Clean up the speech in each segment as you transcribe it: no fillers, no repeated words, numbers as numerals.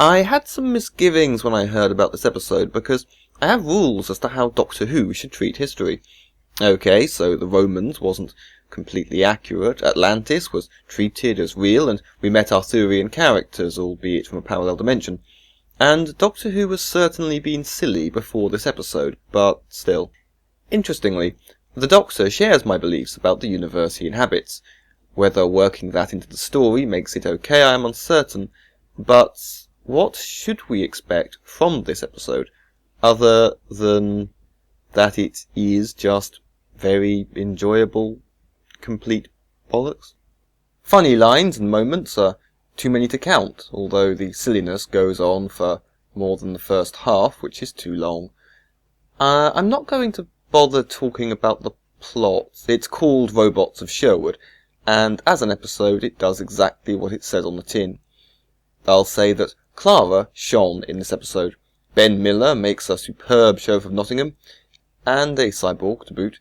I had some misgivings when I heard about this episode, because I have rules as to how Doctor Who should treat history. Okay, so the Romans wasn't completely accurate, Atlantis was treated as real, and we met Arthurian characters, albeit from a parallel dimension. And Doctor Who has certainly been silly before this episode, but still. Interestingly, the Doctor shares my beliefs about the universe he inhabits. Whether working that into the story makes it okay, I am uncertain, but what should we expect from this episode, other than that it is just very enjoyable, complete bollocks? Funny lines and moments are too many to count, although the silliness goes on for more than the first half, which is too long. I'm not going to bother talking about the plot. It's called Robots of Sherwood, and as an episode it does exactly what it says on the tin. I'll say that Clara shone in this episode. Ben Miller makes a superb Sheriff of Nottingham, and a cyborg to boot.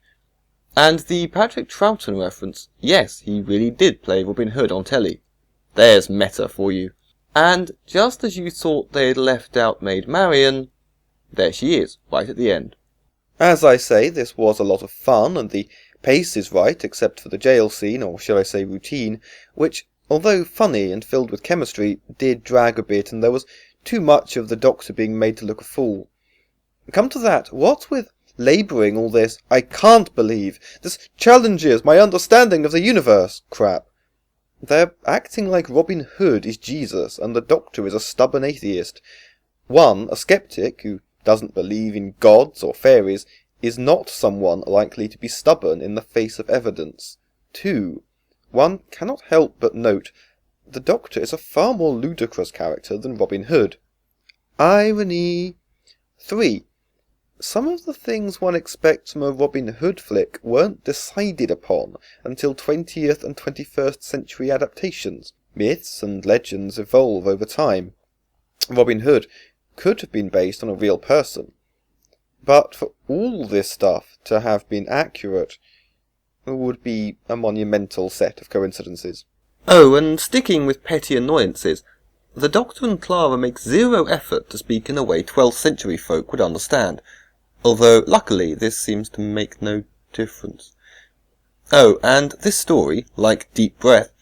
And the Patrick Troughton reference, yes, he really did play Robin Hood on telly. There's meta for you. And just as you thought they had left out Maid Marian, there she is, right at the end. As I say, this was a lot of fun, and the pace is right, except for the jail scene, or shall I say routine, which, although funny and filled with chemistry, did drag a bit, and there was too much of the Doctor being made to look a fool. Come to that, what with labouring all this "I can't believe, this challenges my understanding of the universe" crap? They're acting like Robin Hood is Jesus, and the Doctor is a stubborn atheist. One, a skeptic, who doesn't believe in gods or fairies, is not someone likely to be stubborn in the face of evidence. 2. One cannot help but note the Doctor is a far more ludicrous character than Robin Hood. Irony. 3. Some of the things one expects from a Robin Hood flick weren't decided upon until 20th and 21st century adaptations. Myths and legends evolve over time. Robin Hood could have been based on a real person. But for all this stuff to have been accurate would be a monumental set of coincidences. Oh, and sticking with petty annoyances, the Doctor and Clara make zero effort to speak in a way 12th century folk would understand, although luckily this seems to make no difference. Oh, and this story, like Deep Breath,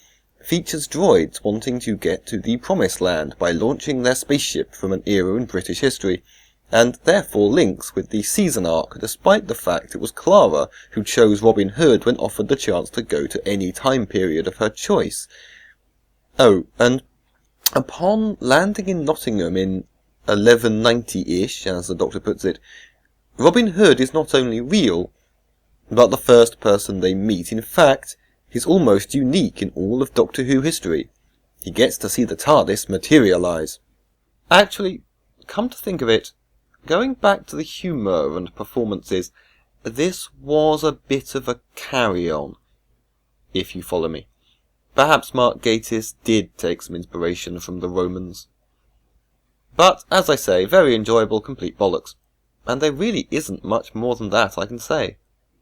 features droids wanting to get to the Promised Land by launching their spaceship from an era in British history, and therefore links with the season arc, despite the fact it was Clara who chose Robin Hood when offered the chance to go to any time period of her choice. Oh, and upon landing in Nottingham in 1190-ish, as the Doctor puts it, Robin Hood is not only real, but the first person they meet. In fact, he's almost unique in all of Doctor Who history. He gets to see the TARDIS materialise. Actually, come to think of it, going back to the humour and performances, this was a bit of a carry-on, if you follow me. Perhaps Mark Gatiss did take some inspiration from the Romans. But, as I say, very enjoyable, complete bollocks. And there really isn't much more than that I can say.